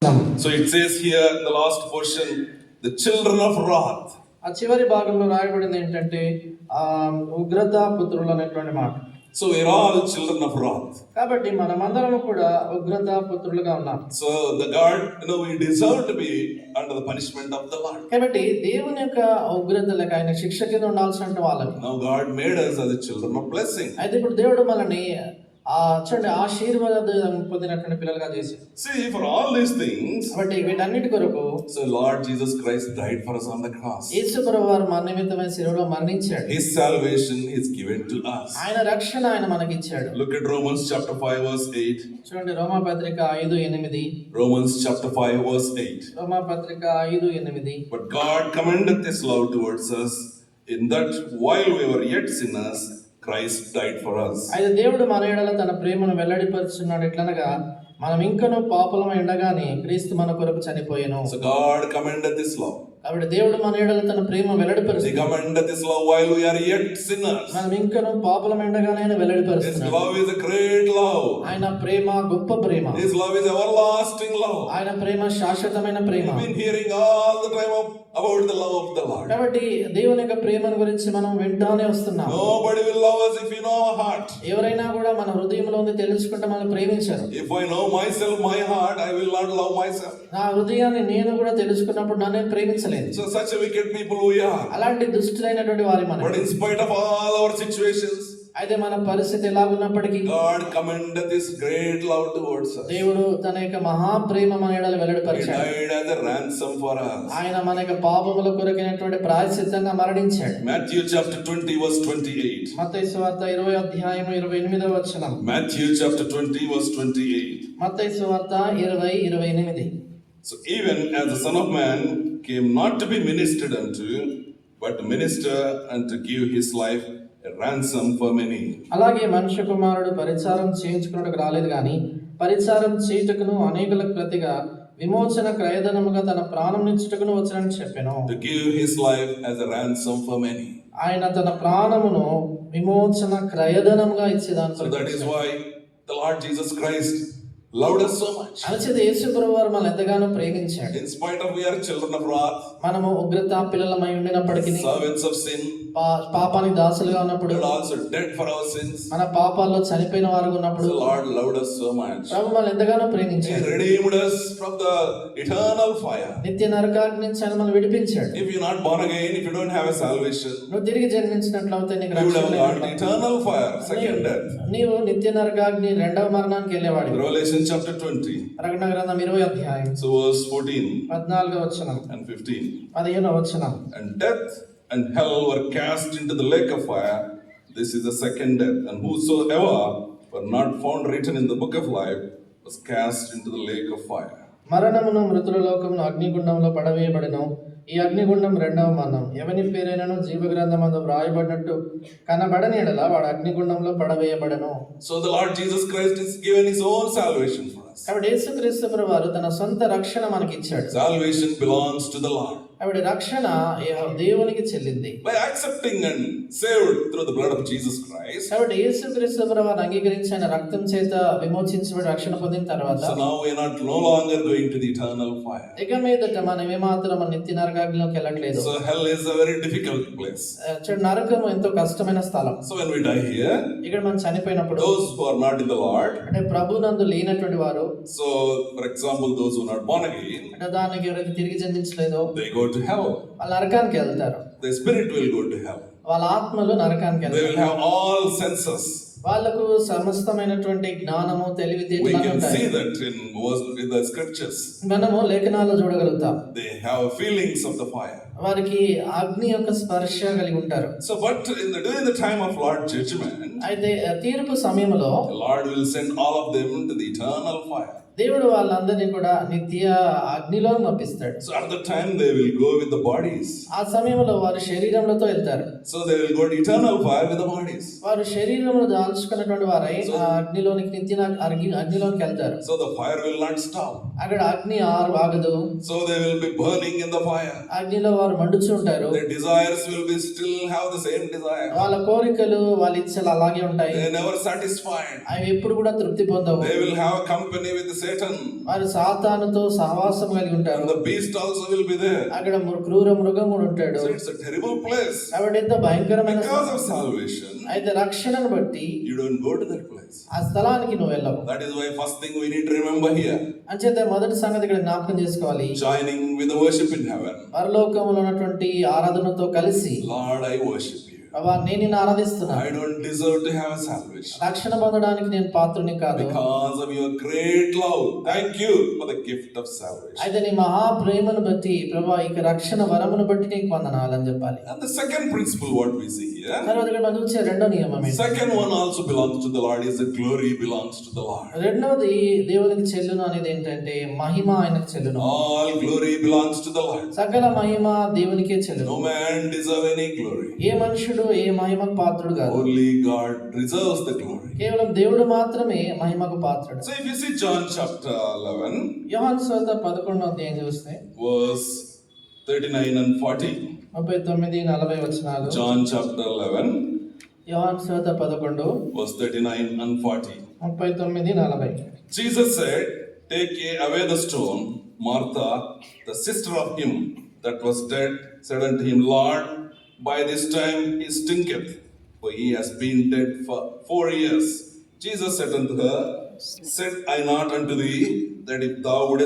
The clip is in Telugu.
So it says here in the last portion, the children of wrath. ఆ చివరి భాగంలో రాయబడింది ఏంటంటే ఉగ్రత పుత్రులు అనేటువంటి మాట. So we're all children of wrath. కాబట్టి మనమందరం కూడా ఉగ్రత పుత్రులుగా ఉన్నాం. So the God, we deserve to be under the punishment of the Lord. కాబట్టి దేవుని యొక్క ఉగ్రత లేక ఆయన శిక్ష కింద ఉండాల్సిన వాళ్ళని. Now God made us as the children of blessing. అయితే ఇప్పుడు దేవుడు మనల్ని చూడండి ఆశీర్వాదం పొందినటువంటి పిల్లలుగా చేశాడు. See, for all these things, కాబట్టి వీటన్నిటి కొరకు so Lord Jesus Christ died for us on the cross. యేసు ప్రభువు వారు మన నిమిత్తమై శిలువలో మరణించాడు. His salvation is given to us. ఆయన రక్షణ ఆయన మనకి ఇచ్చాడు. Look at Romans chapter 5 verse 8. చూడండి రోమా పత్రిక 5:8. Romans chapter 5 verse 8. రోమా పత్రిక 5:8. But God commendeth his love towards us in that while we were yet sinners, Christ died for us. అయితే దేవుడు మన ఎడల తన ప్రేమను వెల్లడిపరుచున్నాడు. ఎట్లనగా మనం ఇంకనూ పాపులమై ఉండగానే క్రీస్తు మన కొరకు చనిపోయెను. So God commendeth his love. కాబట్టి దేవుడు మన ఎడల తన ప్రేమ He వెల్లడిపరుస్తున్నాడు. commendeth his love while we are yet sinners. మనం ఇంకనూ పాపులమై ఉండగానే ఆయన His వెల్లడిపరుస్తున్నాడు. love is a great love. ఆయన ప్రేమ గొప్ప ప్రేమ. His love is everlasting love. ఆయన ప్రేమ శాశ్వతమైన ప్రేమ. We've been hearing all the time about the love of the Lord. కాబట్టి దేవుని యొక్క ప్రేమను గురించి మనం వింటానే వస్తున్నాం. Nobody will love us if we know our heart. ఎవరైనా కూడా మన హృదయంలో ఉంది తెలుసుకుంటే మనం ప్రేమించరు. If I know myself, my heart, I will not love myself. నా హృదయాన్ని నేను కూడా తెలుసుకున్నప్పుడు నన్ను ప్రేమించలేదు. So such a wicked people we are. అలాంటి దుష్టులైనటువంటి వారి మనం. But in spite of all our situations, అయితే మన పరిస్థితి ఎలాగున్నప్పటికీ God commendeth his great love towards us. దేవుడు తన యొక్క మహాప్రేమ మన ఎడల He వెల్లడిపరిచాడు. died as a ransom for us. ఆయన మన యొక్క పాపముల కొరకైనటువంటి ప్రాయశ్చిత్తంగా మరణించాడు. Matthew chapter 20 verse 28. మత్తయి సువార్త 20:28. Matthew chapter 20 verse 28. మత్తయి సువార్త 20:28. So even as the Son of Man came not to be ministered unto, but to minister and to give his life a ransom for many. అలాగే మనుష్య కుమారుడు పరిచారం చేయించుకున్నట్టుకు రాలేదు గాని పరిచారం చేయుటకును అనేకులకు ప్రతిగా విమోచన క్రయధనముగా తన ప్రాణం నిచ్చుటకును వచ్చానని చెప్పాను. To give his life as a ransom for many. ఆయన తన ప్రాణమును విమోచన క్రయధనముగా ఇచ్చేదాన్ని. So that is why the Lord Jesus Christ loved us so much. అలచేత యేసు ప్రభువారు మనల్ని ఎంతగానో ప్రేమించాడు. In spite of we are children of wrath, మనము ఉగ్రత పిల్లలమై ఉండినప్పటికీ, servants of sin, పాపానికి దాసులుగా ఉన్నప్పుడు, but also dead for our sins, మన పాపాల్లో చనిపోయిన వారుగా ఉన్నప్పుడు the Lord loved us so much. ప్రభు మనల్ని ఎంతగానో He ప్రేమించాడు. redeemed us from the eternal fire. నిత్య నరకాగ్ని నుంచి ఆయన మనల్ని విడిపించాడు. If you're not born again, if you don't have a salvation, నువ్వు తిరిగి జన్మించినట్లయితే నీకు you would రక్షణ have gone లేదు. to eternal fire, second death. నీవు నిత్య నరకాగ్ని రెండవ మరణానికి వెళ్ళేవాడు. Revelation chapter 20, ప్రకటన గ్రంథం 20 so verse 14 14 and 15. 15. And death and hell were cast into the lake of fire. This is the second death. And whosoever were not found written in the book of life was cast into the lake of fire. మరణమును మృతుల లోకమును అగ్నిగుండంలో పడవేయబడెను. ఈ అగ్నిగుండం రెండవ మరణం. ఎవని పేరైనను జీవ గ్రంథమందు వ్రాయబడినట్టు కనబడని యెడల వాడు అగ్నిగుండంలో పడవేయబడెను. So the Lord Jesus Christ is given his own salvation for us. కాబట్టి యేసుక్రీస్తు ప్రభువారు తన సొంత రక్షణ మనకి ఇచ్చాడు. Salvation belongs to the Lord. కాబట్టి రక్షణ దేవునికి చెల్లింది. By accepting and saved through the blood of Jesus Christ, కాబట్టి యేసుక్రీస్తు ప్రభువారు అంగీకరించి ఆయన రక్తం చేత విమోచించబడి రక్షణ పొందిన తర్వాత, so now we are not no longer going to the eternal fire. ఇక మీదట మనం ఏమాత్రం నిత్య నరకాగ్నిలోకి వెళ్ళట్లేదు. So hell is a very difficult place. చూడండి, నరకం ఎంతో కష్టమైన స్థలం. So when we die here, ఇక్కడ మనం చనిపోయినప్పుడు, those who are not in the Lord, అంటే ప్రభునందు లేనటువంటి వారు, so for example those who are not born again, అంటే దానికి ఎవరైతే తిరిగి జన్మించలేదో they go to hell. వాళ్ళ నరకానికి వెళ్తారు. The spirit will go to hell. వాళ్ళ ఆత్మలు నరకానికి They will వెళ్తారు. have all senses. వాళ్ళకు సమస్తమైనటువంటి జ్ఞానము We తెలివితేటలు can ఉంటాయి. see that in the scriptures. మనము లేఖనాల్లో చూడగలుగుతాం. They have feelings of the fire. వారికి అగ్ని యొక్క స్పర్శ కలిగి ఉంటారు. So but during the time of Lord judgment, అయితే తీర్పు సమయంలో the Lord will send all of them to the eternal fire. దేవుడు వాళ్ళందరినీ కూడా నిత్య అగ్నిలో పంపిస్తాడు. So at the time they will go with the bodies. ఆ సమయంలో వారు శరీరములతో వెళ్తారు. So they will go to eternal fire with the bodies. వారు శరీరమును దాల్చుకున్నటువంటి వారై ఆ అగ్నిలోనికి అగ్నిలోనికి వెళ్తారు. So the fire will not stop. అక్కడ అగ్ని ఆగదు. So they will be burning in the fire. అగ్నిలో వారు వారు మండుచుంటారు. Their desires will be still have the same desire. వాళ్ళ కోరికలు వాళ్ళ ఇచ్చలు అలాగే ఉంటాయి. They are never satisfied. అవి ఎప్పుడు కూడా తృప్తి పొందవు. They will have company with Satan. వారు సాతానుతో సహవాసం కలిగి ఉంటారు. And the beast also will be there. అక్కడ క్రూర మృగముడు ఉంటాడు. So it's a terrible place. కాబట్టి ఎంత భయంకరమైన Because of salvation, అయితే రక్షణను బట్టి you don't go to that place. ఆ స్థలానికి నువ్వు వెళ్ళవు. That is why first thing we need to remember here. అంచేత మొదటి సంగతి ఇక్కడ జ్ఞాపకం చేసుకోవాలి. Joining with the worship in heaven. పరలోకములో ఉన్నటువంటి ఆరాధనతో కలిసి, Lord, I worship you. ప్రభా నేను నిన్ను ఆరాధిస్తున్నాను. I don't deserve to have salvation. రక్షణ పొందడానికి నేను పాత్రుని కాదు. Because of your great love. Thank you for the gift of salvation. అయితే నీ మహా ప్రేమను బట్టి ప్రభా ఇక రక్షణ వరమును బట్టి నీకు వందనాలని చెప్పాలి. And the second principle what we see here. తర్వాత ఇక్కడ మనం చూసే రెండో నియమం ఏంటి? Second one also belongs to the Lord, is the glory belongs to the Lord. రెండవది దేవునికి చెల్లును అనేది ఏంటంటే మహిమ ఆయనకు చెల్లును. All glory belongs to the Lord. సకల మహిమ దేవునికే చెల్లును. No man deserve any glory. ఏ మనుషుడు ఏ మహిమకు పాత్రుడు కాదు. Only God deserves the glory. కేవలం దేవుడు మాత్రమే మహిమకు పాత్రుడు. So if you see John chapter 11, యోహాను సువార్త 11వ అధ్యాయం చూస్తే verse 39 and 40. 39-40 వచనాలు. John chapter 11, యోహాను సువార్త 11 verse 39 and 40. 39-40. Jesus said, take away the stone. Martha, the sister of him that was dead, said unto him, Lord, by this time he stinketh, for he has been dead for 4 years. Jesus said unto her, said I not unto thee, that if thou wouldest